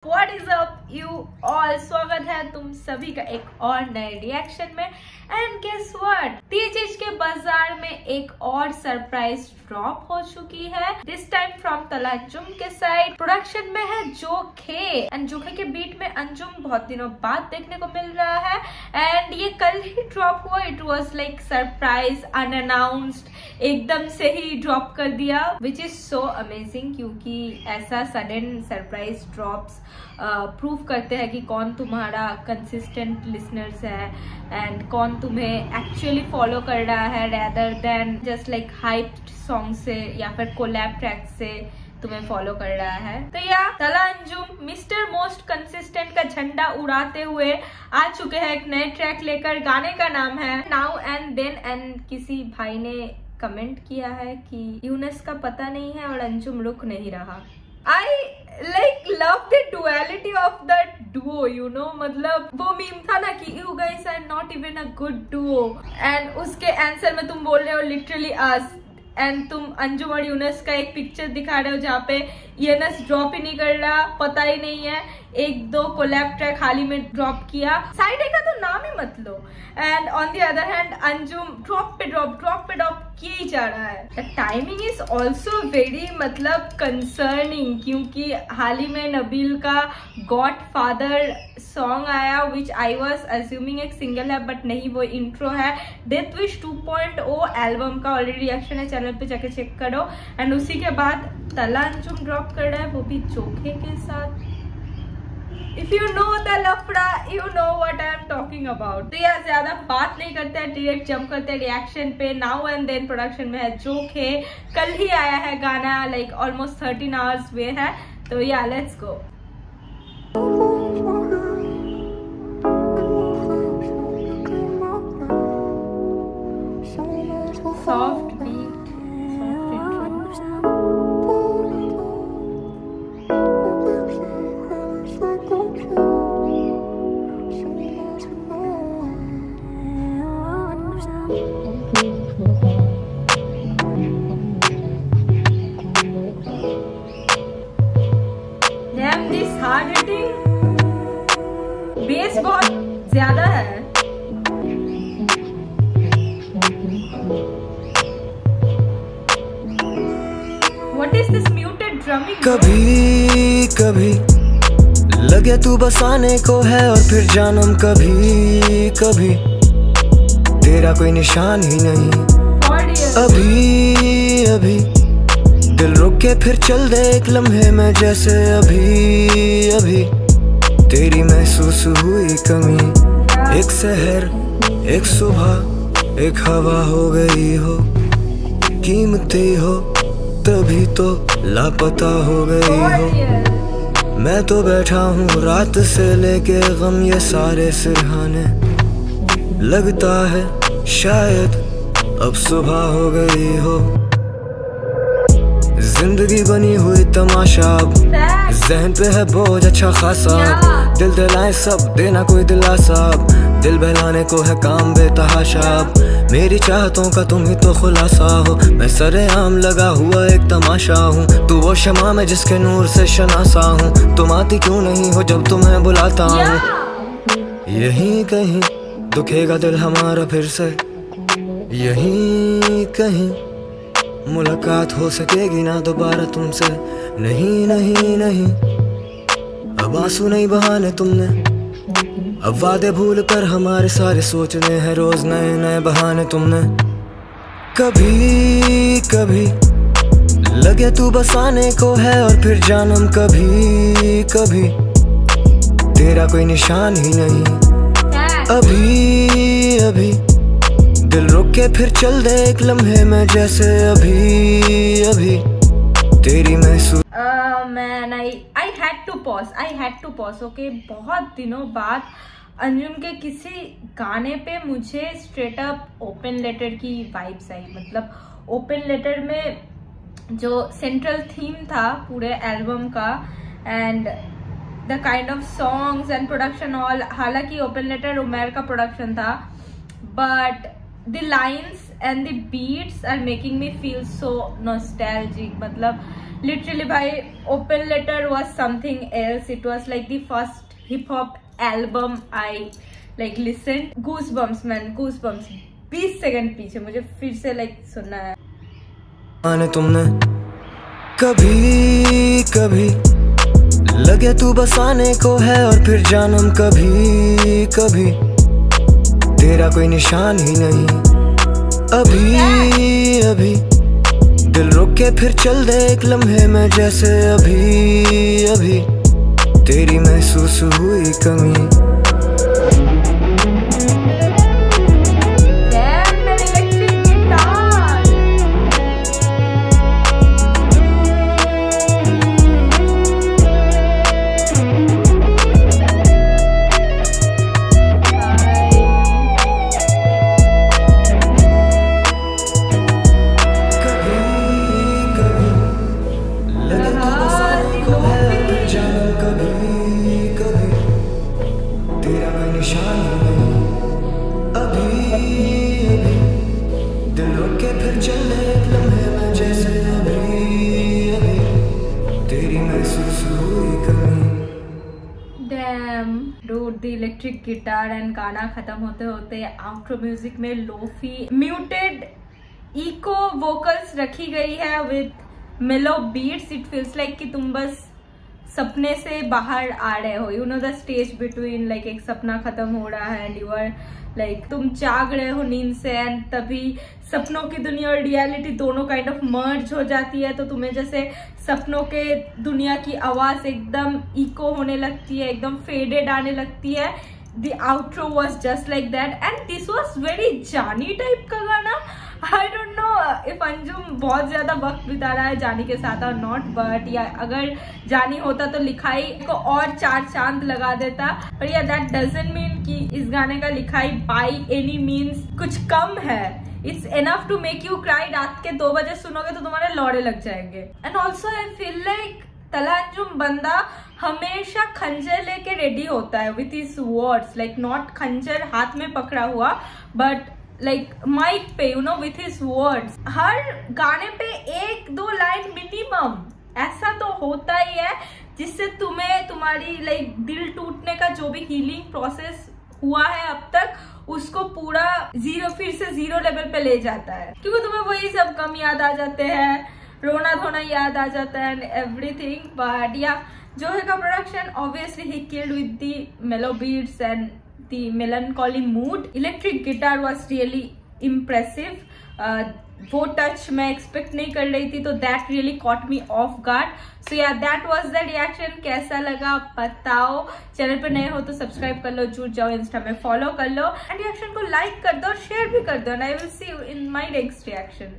What is up you all? स्वागत है तुम सभी का एक और नए रिएक्शन में। एंड गेस व्हाट, टीचीज के बाजार में एक और सरप्राइज ड्रॉप हो चुकी है। दिस टाइम फ्रॉम तलांजुम के साइड। प्रोडक्शन में है जोखे एंड जोखे के बीट में अंजुम बहुत दिनों बाद देखने को मिल रहा है। एंड ये कल ही ड्रॉप हुआ। It was like surprise, unannounced, एकदम से ही ड्रॉप कर दिया, विच इज सो अमेजिंग क्योंकि ऐसा सडन सरप्राइज ड्रॉप्स प्रूव करते हैं कि कौन तुम्हारा कंसिस्टेंट लिसनर्स है एंड कौन तुम्हें एक्चुअली फॉलो कर रहा है rather than just like hyped song से या फिर कोलैब ट्रैक से तुम्हें फॉलो कर रहा है। तो या तलांजुम मिस्टर मोस्ट कंसिस्टेंट का झंडा उड़ाते हुए आ चुके हैं एक नए ट्रैक लेकर। गाने का नाम है नाउ एंड देन। एंड किसी भाई ने कमेंट किया है कि यूनस का पता नहीं है और अंजुम रुक नहीं रहा। I like love the duality of that duo, you know, मतलब वो मीम था ना कि you guys are not even a good duo and उसके आंसर में तुम बोल रहे हो literally us एंड तुम अंजुम और यूनस का एक पिक्चर दिखा रहे हो जहाँ पे यूनस ड्रॉप ही नहीं कर रहा, पता ही नहीं है। एक दो कोलैब ट्रैक हाल ही में ड्रॉप किया, साइड ए का तो नाम ही मत लो। And on the other hand Anjum drop पे ड्रॉप किए ही जा रहा है। The timing is also very मतलब कंसर्निंग क्योंकि हाल ही में नबील का गॉड फादर सॉन्ग आया विच आई वॉज अज्यूमिंग एक सिंगल है बट नहीं, वो इंट्रो है। डेथ विश 2.0 एल्बम का ऑलरेडी रिएक्शन है, चैनल पे जाके चेक करो। एंड उसी के बाद तलांजुम ड्रॉप कर रहा है, वो भी जोखे के साथ। If you know the लफड़ा, you know what I am talking about। तो यार ज्यादा बात नहीं करते हैं, डायरेक्ट जंप करते हैं रिएक्शन पे। नाउ एंड देन प्रोडक्शन में है जोखे, कल ही आया है गाना, लाइक ऑलमोस्ट 13 आवर्स वे है। तो या let's go. Soft beat, hard hitting bass बहुत ज्यादा है। What is this muted drumming? कभी कभी लगे तू बसाने को है और फिर जानम कभी कभी तेरा कोई निशान ही नहीं। अभी अभी दिल रुक के फिर चल दे एक लम्हे में जैसे अभी अभी तेरी महसूस हुई कमी। एक सहर, एक सुबह, एक हवा हो गई हो, कीमती हो तभी तो लापता हो गई हो। मैं तो बैठा हूँ रात से लेके गम ये सारे सिरहाने, लगता है शायद अब सुबह हो गई हो। जिंदगी बनी हुई तमाशा, जहन पे है बोझ अच्छा खासा। दिल दिलाए सब देना कोई दिलासा, दिल बहलाने को है काम बेतहाशा। मेरी चाहतों का तुम ही तो खुलासा हो, मैं सरेआम लगा हुआ एक तमाशा हूँ। तू वो शमा में जिसके नूर से शनासा हूँ, तुम आती क्यों नहीं हो जब तुम्हें बुलाता हूँ। यहीं कहीं दुखेगा दिल हमारा फिर से, यहीं कहीं मुलाकात हो सकेगी ना दोबारा तुमसे। नहीं नहीं नहीं, अब आंसू नहीं बहाने तुमने, अब वादे भूल कर हमारे सारे सोचने हैं रोज नए नए बहाने तुमने। कभी कभी लगे तू बसाने को है और फिर जानम कभी कभी तेरा कोई निशान ही नहीं। अभी अभी दिल रुक के फिर चल दे एक लम्हे में जैसे अभी अभी तेरी महसूस। Man I had to pause okay. बहुत दिनों बाद अंजुम के किसी गाने पे मुझे स्ट्रेट अप ओपन लेटर की वाइब्स आई। मतलब ओपन लेटर में जो सेंट्रल थीम था पूरे एल्बम का and the kind of songs and production all, हालांकि ओपन लेटर उमर का प्रोडक्शन था but the lines and the beats are making me feel so nostalgic। मतलब लिटरली भाई open letter was something else. It was like the first hip hop album I like listen. Goose bumps man, goose bumps. 20 second पीछे मुझे फिर से like सुनना है. आने तुमने कभी कभी लगे तू बस आने को है और फिर जानम कभी कभी तेरा कोई निशान ही नहीं. अभी अभी दिल रुक के फिर चल दे एक लम्हे में जैसे अभी अभी तेरी महसूस हुई कमी. द इलेक्ट्रिक गिटार एंड गाना खत्म होते होते आउट्रो म्यूजिक में लोफी म्यूटेड इको वोकल्स रखी गई है विद मेलो बीट्स. इट फील्स लाइक कि तुम बस सपने से बाहर आ रहे हो. You know the stage between like एक सपना खत्म हो रहा है एंड यू आर लाइक तुम जाग रहे हो नींद से एंड तभी सपनों की दुनिया और रियलिटी दोनों काइंड ऑफ मर्ज हो जाती है. तो तुम्हें जैसे सपनों के दुनिया की आवाज एकदम इको होने लगती है, एकदम फेडेड आने लगती है. The outro was just like that and this was very जानी टाइप का गाना. I don't know if Anjum बहुत ज्यादा वक्त बिता रहा है जानी के साथ और नॉट, बट या अगर जानी होता तो लिखाई को और 4 चांद लगा देता. पर या दैट डजंट मीन कि इस गाने का लिखाई बाई एनी मीन्स कुछ कम है. It's enough to make you cry. रात के 2 बजे सुनोगे तो तुम्हारे लौड़े लग जाएंगे. And also I feel like Talha Anjum बंदा हमेशा खंजर लेके रेडी होता है with his words. Like not खंजर हाथ में पकड़ा हुआ बट लाइक माइक पे you know with his words. हर गाने पे 1-2 लाइन मिनिमम ऐसा तो होता ही है जिससे तुम्हें तुम्हारी लाइक दिल टूटने का जो भी हीलिंग प्रोसेस हुआ है अब तक उसको पूरा फिर से 0 लेवल पे ले जाता है. क्योंकि तुम्हें वही सब कम याद आ जाते हैं, रोना धोना याद आ जाता है एंड एवरीथिंग. बट या जो है का प्रोडक्शन ऑब्वियसली ही killed with the mellow beats and the melancholy mood. Electric guitar was really impressive. वो टच मैं एक्सपेक्ट नहीं कर रही थी तो that really caught me off guard. So yeah, that was the reaction. कैसा लगा बताओ. चैनल पे नए हो तो सब्सक्राइब कर लो, जुड़ जाओ, इंस्टा में फॉलो कर लो एंड रिएक्शन को लाइक कर दो और शेयर भी कर दो. And I will see you in my next reaction.